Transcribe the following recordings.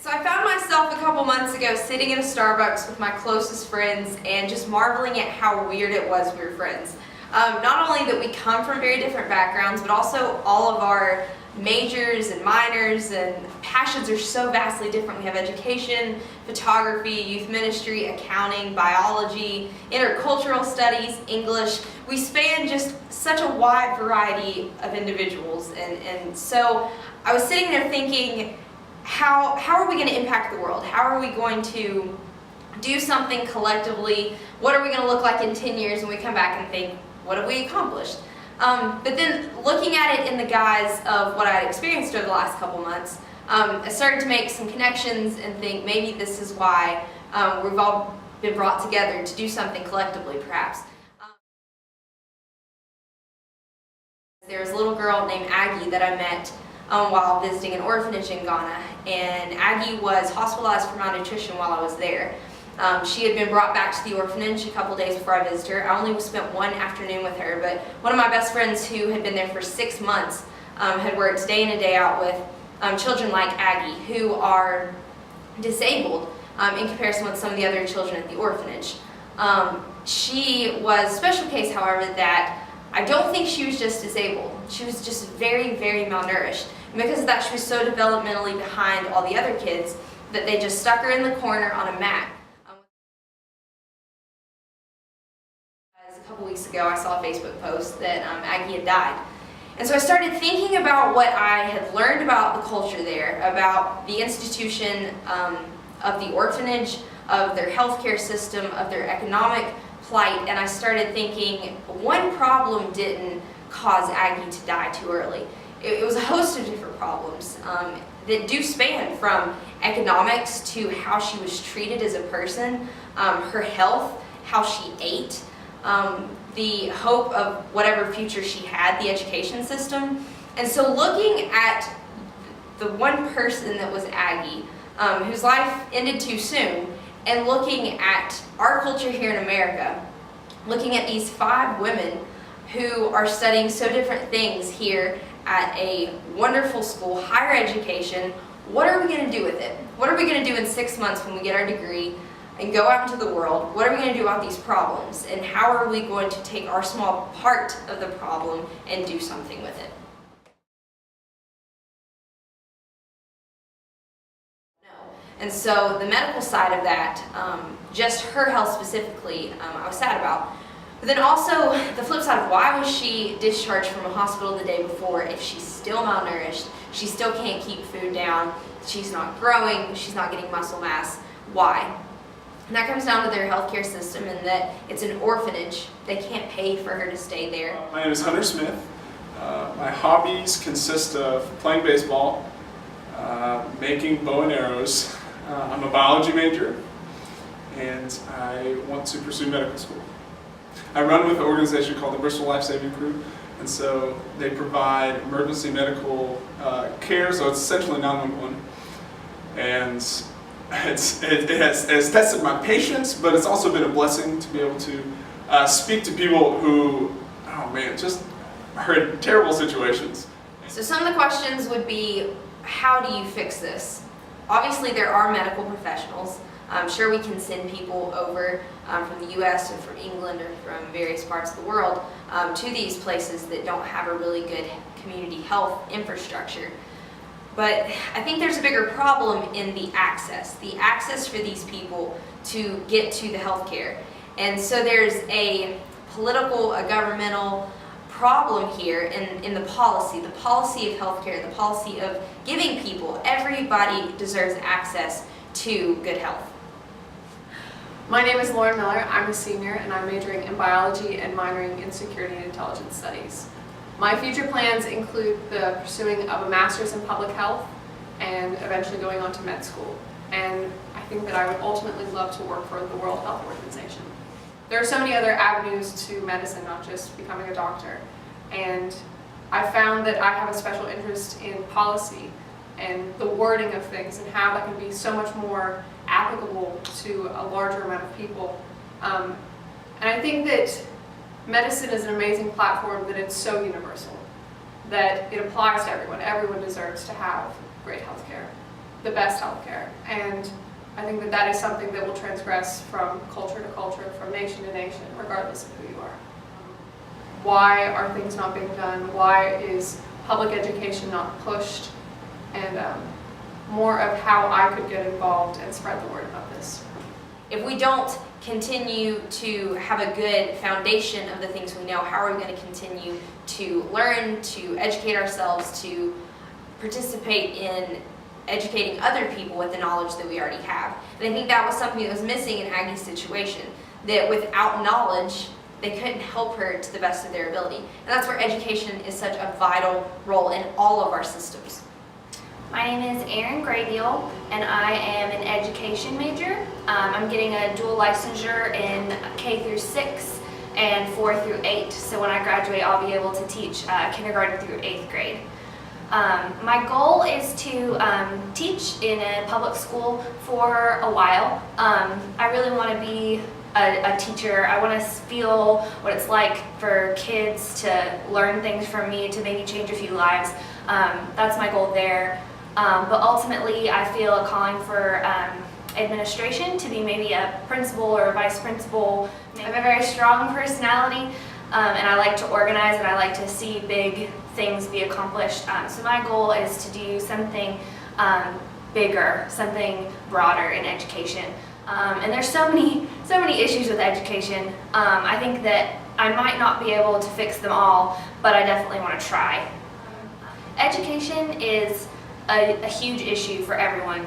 So I found myself a couple months ago sitting in a Starbucks with my closest friends and just marveling at how weird it was we were friends. Not only that we come from very different backgrounds, but also all of our majors and minors and passions are so vastly different. We have education, photography, youth ministry, accounting, biology, intercultural studies, English. We span just such a wide variety of individuals, and so I was sitting there thinking, how are we going to impact the world? How are we going to do something collectively? What are we going to look like in 10 years when we come back and think, what have we accomplished? But then looking at it in the guise of what I had experienced over the last couple months, I started to make some connections and think maybe this is why we've all been brought together to do something collectively, perhaps. There was a little girl named Aggie that I met while visiting an orphanage in Ghana, and Aggie was hospitalized for malnutrition while I was there. She had been brought back to the orphanage a couple days before I visited her. I only spent one afternoon with her, but one of my best friends who had been there for 6 months had worked day in and day out with children like Aggie who are disabled in comparison with some of the other children at the orphanage. She was a special case, however, that I don't think she was just disabled. She was just very, very malnourished. And because of that, she was so developmentally behind all the other kids that they just stuck her in the corner on a mat. A couple weeks ago, I saw a Facebook post that Aggie had died. And so I started thinking about what I had learned about the culture there, about the institution of the orphanage, of their healthcare system, of their economic plight, and I started thinking one problem didn't cause Aggie to die too early. It was a host of different problems that do span from economics to how she was treated as a person, her health, how she ate, the hope of whatever future she had, the education system. And so looking at the one person that was Aggie, whose life ended too soon, and looking at our culture here in America, looking at these 5 women who are studying so different things here at a wonderful school, higher education, what are we going to do with it? What are we going to do in 6 months when we get our degree and go out into the world? What are we going to do about these problems? And how are we going to take our small part of the problem and do something with it? And so the medical side of that, just her health specifically, I was sad about. But then also the flip side of why was she discharged from a hospital the day before if she's still malnourished, she still can't keep food down, she's not growing, she's not getting muscle mass. Why? And that comes down to their healthcare system and that it's an orphanage. They can't pay for her to stay there. My name is Hunter Smith. My hobbies consist of playing baseball, making bow and arrows. I'm a biology major, and I want to pursue medical school. I run with an organization called the Bristol Life Saving Crew, and so they provide emergency medical care, so it's essentially 911. And it has tested my patience, but it's also been a blessing to be able to speak to people who, oh man, just are in terrible situations. So some of the questions would be, how do you fix this? Obviously there are medical professionals. I'm sure we can send people over from the U.S. or from England or from various parts of the world to these places that don't have a really good community health infrastructure. But I think there's a bigger problem in the access for these people to get to the health care. And so there's a political, a governmental problem here in the policy of healthcare, the policy of giving people, everybody deserves access to good health. My name is Lauren Miller. I'm a senior and I'm majoring in biology and minoring in security and intelligence studies. My future plans include the pursuing of a master's in public health and eventually going on to med school. And I think that I would ultimately love to work for the World Health Organization. There are so many other avenues to medicine, not just becoming a doctor. And I found that I have a special interest in policy and the wording of things and how that can be so much more applicable to a larger amount of people. And I think that medicine is an amazing platform, that it's so universal, that it applies to everyone. Everyone deserves to have great health care. the best healthcare. And I think that that is something that will transgress from culture to culture, from nation to nation, regardless of who you are. Why are things not being done? Why is public education not pushed? And more of how I could get involved and spread the word about this. If we don't continue to have a good foundation of the things we know, how are we going to continue to learn, to educate ourselves, to participate in educating other people with the knowledge that we already have? And I think that was something that was missing in Aggie's situation, that without knowledge, they couldn't help her to the best of their ability. And that's where education is such a vital role in all of our systems. My name is Erin Graybeal, and I am an education major. I'm getting a dual licensure in K through 6 and 4 through 8. So when I graduate, I'll be able to teach kindergarten through 8th grade. My goal is to teach in a public school for a while. I really want to be a teacher. I want to feel what it's like for kids to learn things from me, to maybe change a few lives. That's my goal there. But ultimately, I feel a calling for administration, to be maybe a principal or a vice principal. I have a very strong personality, and I like to organize, and I like to see big things be accomplished. So my goal is to do something bigger, something broader in education. And there's so many issues with education. I think that I might not be able to fix them all, but I definitely want to try. Education is a huge issue for everyone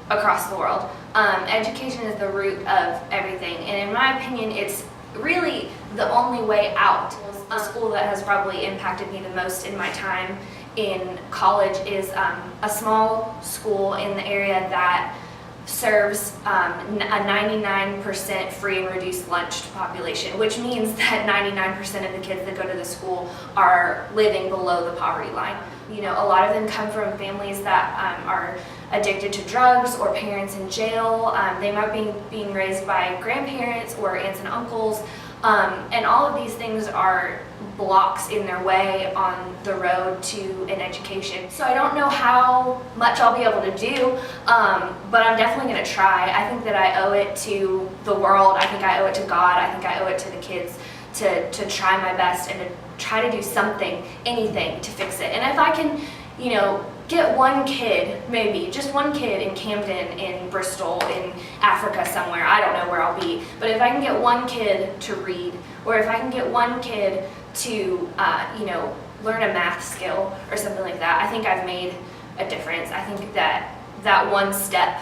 across the world. Education is the root of everything, and in my opinion, it's really the only way out. The school that has probably impacted me the most in my time in college is a small school in the area that serves a 99% free and reduced lunch to population, which means that 99% of the kids that go to the school are living below the poverty line. You know, a lot of them come from families that are addicted to drugs, or parents in jail. They might be being raised by grandparents or aunts and uncles, and all of these things are blocks in their way on the road to an education. So I don't know how much I'll be able to do, but I'm definitely going to try. I think that I owe it to the world. I think I owe it to God. I think I owe it to the kids to try my best and to try to do something, anything to fix it. And if I can, you know, get one kid, maybe just one kid in Camden, in Bristol, in Africa somewhere, I don't know where I'll be, but if I can get one kid to read, or if I can get one kid to, you know, learn a math skill or something like that, I think I've made a difference. I think that that one step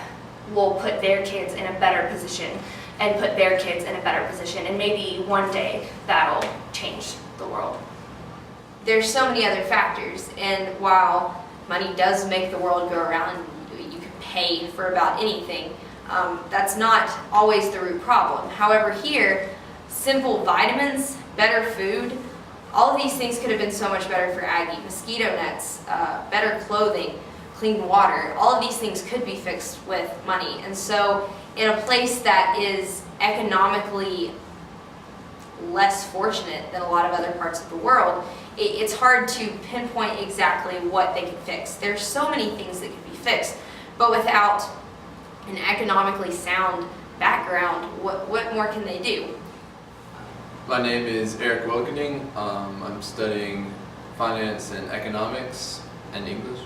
will put their kids in a better position, and put their kids in a better position, and maybe one day that'll change the world. There's so many other factors, and while money does make the world go around, you can pay for about anything, that's not always the root problem. However, here, simple vitamins, better food, all of these things could have been so much better for Aggie. Mosquito nets, better clothing, clean water, all of these things could be fixed with money. And so in a place that is economically less fortunate than a lot of other parts of the world, it's hard to pinpoint exactly what they could fix. There's so many things that could be fixed, but without an economically sound background, what more can they do? My name is Eric Wilkening. I'm studying finance and economics and English.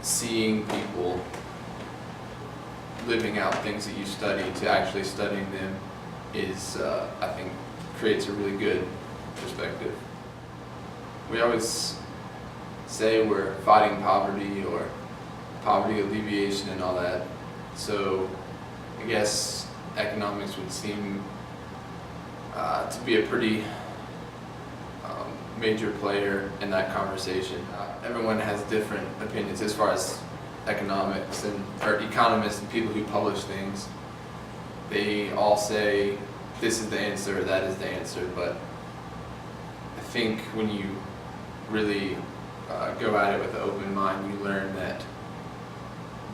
Seeing people living out things that you study to actually studying them is, I think, creates a really good perspective. We always say we're fighting poverty or poverty alleviation and all that. So I guess economics would seem to be a pretty major player in that conversation. Everyone has different opinions as far as economics or economists and people who publish things. They all say this is the answer, that is the answer, but I think when you really go at it with an open mind, you learn that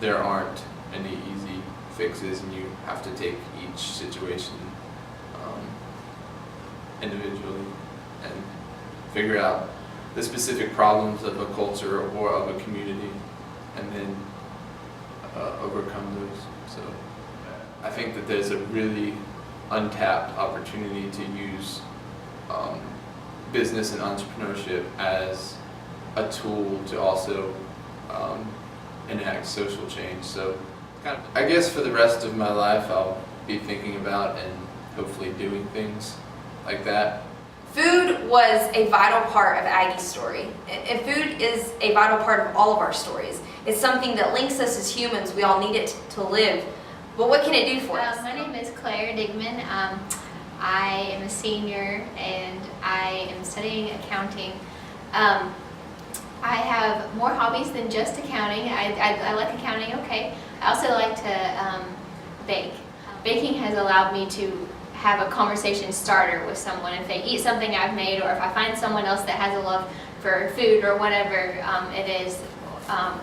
there aren't any easy fixes, and you have to take each situation individually and figure out the specific problems of a culture or of a community and then overcome those. So I think that there's a really untapped opportunity to use business and entrepreneurship as a tool to also enact social change. So I guess for the rest of my life I'll be thinking about and hopefully doing things like that. Food was a vital part of Aggie's story, and food is a vital part of all of our stories. It's something that links us as humans. We all need it to live. But what can it do for us? My name is Claire Digman. I am a senior and I am studying accounting. I have more hobbies than just accounting. I like accounting, okay. I also like to bake. Baking has allowed me to have a conversation starter with someone. If they eat something I've made, or if I find someone else that has a love for food or whatever it is,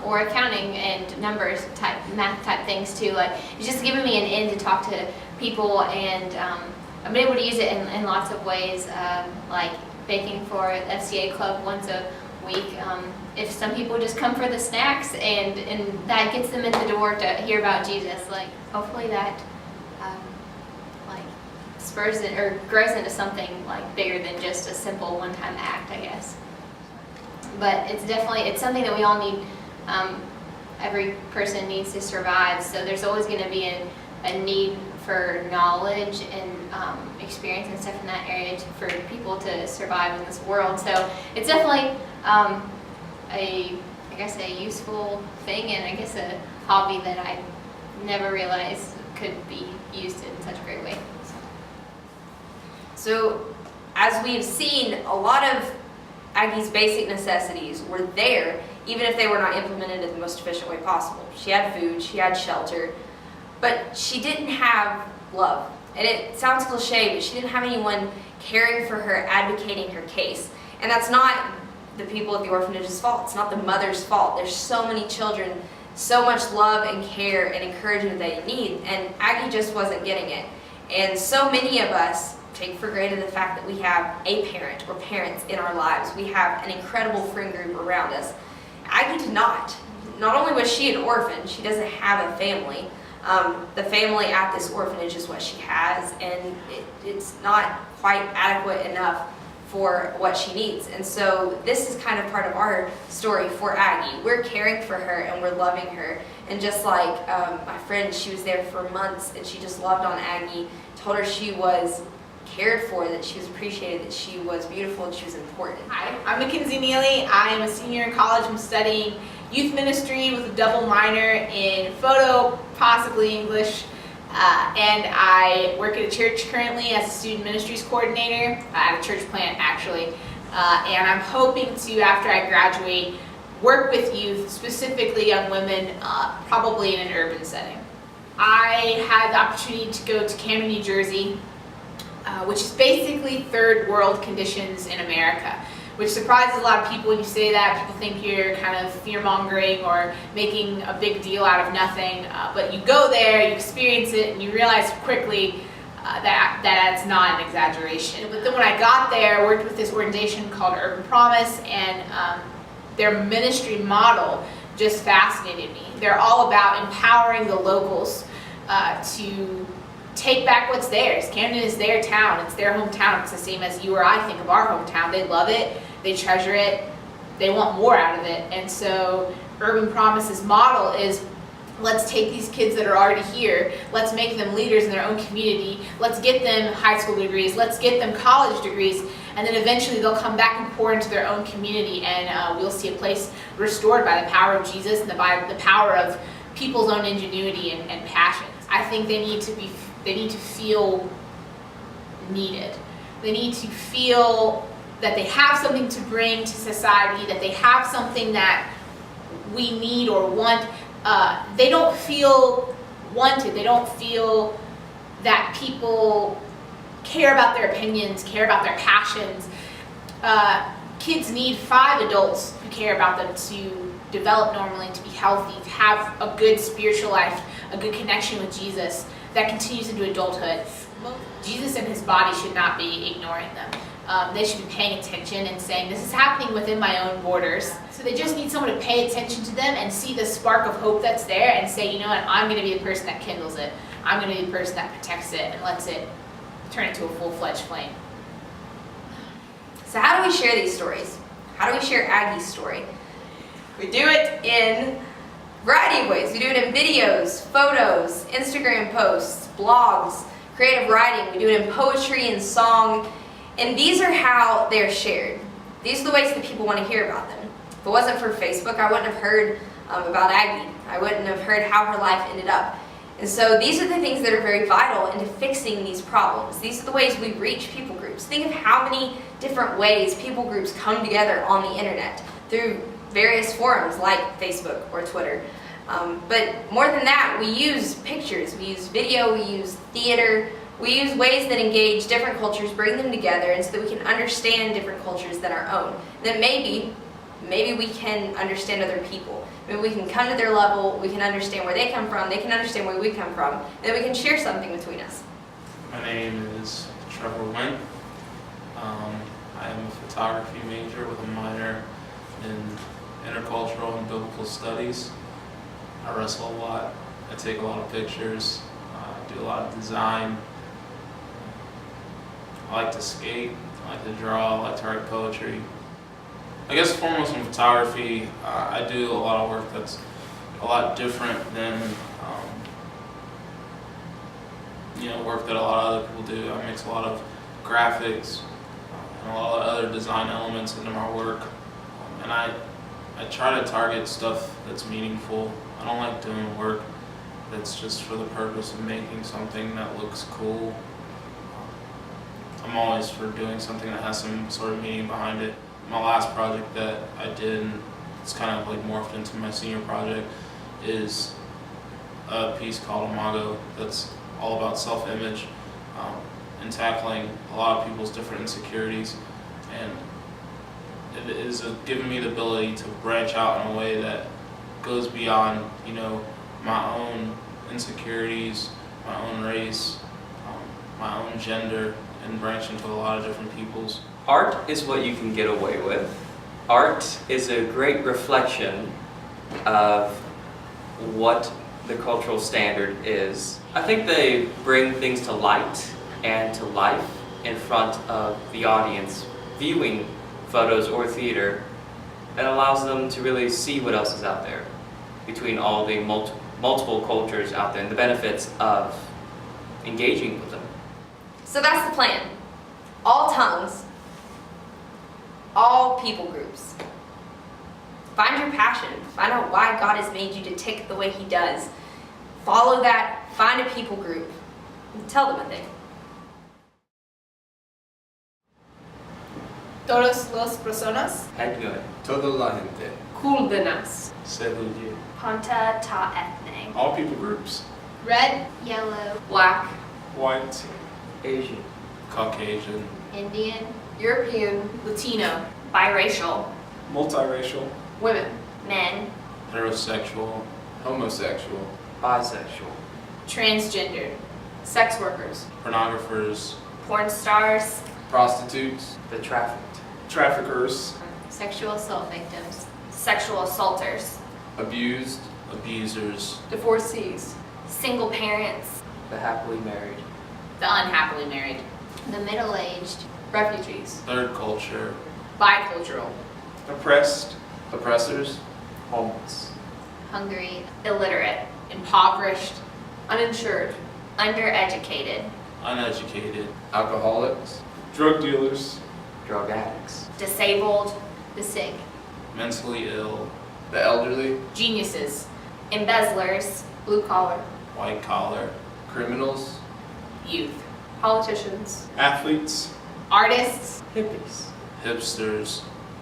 or accounting and numbers type, math type things too. Like, it's just given me an in to talk to people, and I've been able to use it in lots of ways, like baking for FCA club once a week. If some people just come for the snacks and that gets them in the door to hear about Jesus, like hopefully that like spurs it or grows into something like bigger than just a simple one-time act, I guess. But it's something that we all need. Every person needs to survive, so there's always going to be a need for knowledge and experience and stuff in that area for people to survive in this world. So it's definitely a useful thing, and I guess a hobby that I never realized could be used in such a great way. So, as we've seen, a lot of Aggie's basic necessities were there, even if they were not implemented in the most efficient way possible. She had food, she had shelter, but she didn't have love. And it sounds cliche, but she didn't have anyone caring for her, advocating her case. And that's not the people at the orphanage's fault. It's not the mother's fault. There's so many children, so much love and care and encouragement they need, and Aggie just wasn't getting it. And so many of us take for granted the fact that we have a parent or parents in our lives. We have an incredible friend group around us. Aggie did not. Not only was she an orphan, she doesn't have a family. The family at this orphanage is what she has, and it's not quite adequate enough for what she needs. And so this is kind of part of our story for Aggie. We're caring for her and we're loving her. And just like my friend, she was there for months and she just loved on Aggie, told her she was cared for, that she was appreciated, that she was beautiful, and she was important. Hi, I'm Mackenzie Neely. I am a senior in college. I'm studying youth ministry with a double minor in photo, possibly English, and I work at a church currently as a student ministries coordinator at a church plant actually, and I'm hoping to, after I graduate, work with youth, specifically young women, probably in an urban setting. I had the opportunity to go to Camden, New Jersey, which is basically third world conditions in America, which surprises a lot of people when you say that. People think you're kind of fear-mongering or making a big deal out of nothing, but you go there, you experience it, and you realize quickly that that's not an exaggeration. But then when I got there, I worked with this organization called Urban Promise, and their ministry model just fascinated me. They're all about empowering the locals to take back what's theirs. Camden is their town, it's their hometown. It's the same as you or I think of our hometown. They love it, they treasure it, they want more out of it. And so Urban Promise's model is, let's take these kids that are already here, let's make them leaders in their own community, let's get them high school degrees, let's get them college degrees, and then eventually they'll come back and pour into their own community, and we'll see a place restored by the power of Jesus and by the power of people's own ingenuity and passion. I think they need to feel needed. They need to feel that they have something to bring to society, that they have something that we need or want. They don't feel wanted. They don't feel that people care about their opinions, care about their passions. Kids need 5 adults who care about them to develop normally, to be healthy, to have a good spiritual life, a good connection with Jesus that continues into adulthood. Jesus and his body should not be ignoring them. They should be paying attention and saying, this is happening within my own borders. So they just need someone to pay attention to them and see the spark of hope that's there and say, you know what, I'm going to be the person that kindles it. I'm going to be the person that protects it and lets it turn into a full-fledged flame. So how do we share these stories? How do we share Aggie's story? We do it in a variety of ways. We do it in videos, photos, Instagram posts, blogs, creative writing. We do it in poetry and song. And these are how they're shared. These are the ways that people want to hear about them. If it wasn't for Facebook, I wouldn't have heard about Aggie. I wouldn't have heard how her life ended up. And so these are the things that are very vital into fixing these problems. These are the ways we reach people groups. Think of how many different ways people groups come together on the internet through various forums like Facebook or Twitter. But more than that, we use pictures, we use video, we use theater, we use ways that engage different cultures, bring them together, and so that we can understand different cultures than our own. Then maybe we can understand other people. Maybe we can come to their level, we can understand where they come from, they can understand where we come from, and then we can share something between us. My name is Trevor Went. I am a photography major with a minor in intercultural and biblical studies. I wrestle a lot. I take a lot of pictures. Do a lot of design. I like to skate. I like to draw. I like to write poetry. I guess foremost in photography, I do a lot of work that's a lot different than work that a lot of other people do. I mix a lot of graphics and a lot of other design elements into my work, and I try to target stuff that's meaningful. I don't like doing work that's just for the purpose of making something that looks cool. I'm always for doing something that has some sort of meaning behind it. My last project that I did, and it's kind of like morphed into my senior project, is a piece called Imago that's all about self-image and tackling a lot of people's different insecurities. And it is given me the ability to branch out in a way that goes beyond, my own insecurities, my own race, my own gender, and branch into a lot of different people's. Art is what you can get away with. Art is a great reflection of what the cultural standard is. I think they bring things to light and to life in front of the audience viewing photos or theater that allows them to really see what else is out there between all the multiple cultures out there and the benefits of engaging with them. So that's the plan. All tongues, all people groups. Find your passion. Find out why God has made you to tick the way He does. Follow that. Find a people group. And tell them a thing. Todos los personas. Edgar. Toda la gente. Cool de nas. Seluye. Ponta ta ethne. All people groups. Red, yellow, Black, White, Asian. Caucasian. Indian, European, Latino. Biracial. multiracial, women, Men. Heterosexual. Homosexual. Bisexual. Transgender. sex workers, Pornographers. Porn stars. Prostitutes. The trafficked. traffickers, sexual assault victims, Sexual assaulters. Abused. Abusers. divorcees, Single parents. The happily married. The unhappily married. the middle-aged, refugees, Third culture. Bicultural. oppressed, Oppressors. Homeless. hungry, Illiterate. Impoverished. uninsured, Undereducated. Uneducated. Alcoholics. drug dealers, Drug addicts. Disabled. the sick, Mentally ill. The elderly. Geniuses. Embezzlers. blue collar, White collar. Criminals. Youth. politicians, athletes, Artists. Hippies. Hipsters.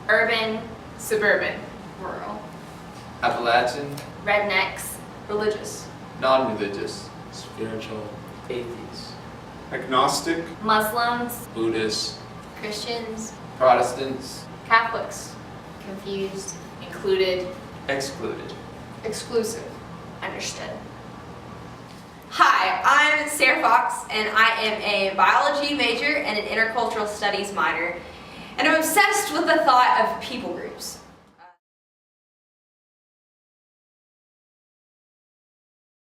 Urban. Suburban. Rural. Appalachian. Rednecks. religious, Non-religious. Spiritual. Atheists. agnostic, Muslims. Buddhists. Christians, Protestants. Catholics, confused, Included. Excluded. exclusive, Understood. Hi, I'm Sarah Fox, and I am a biology major and an intercultural studies minor, and I'm obsessed with the thought of people groups.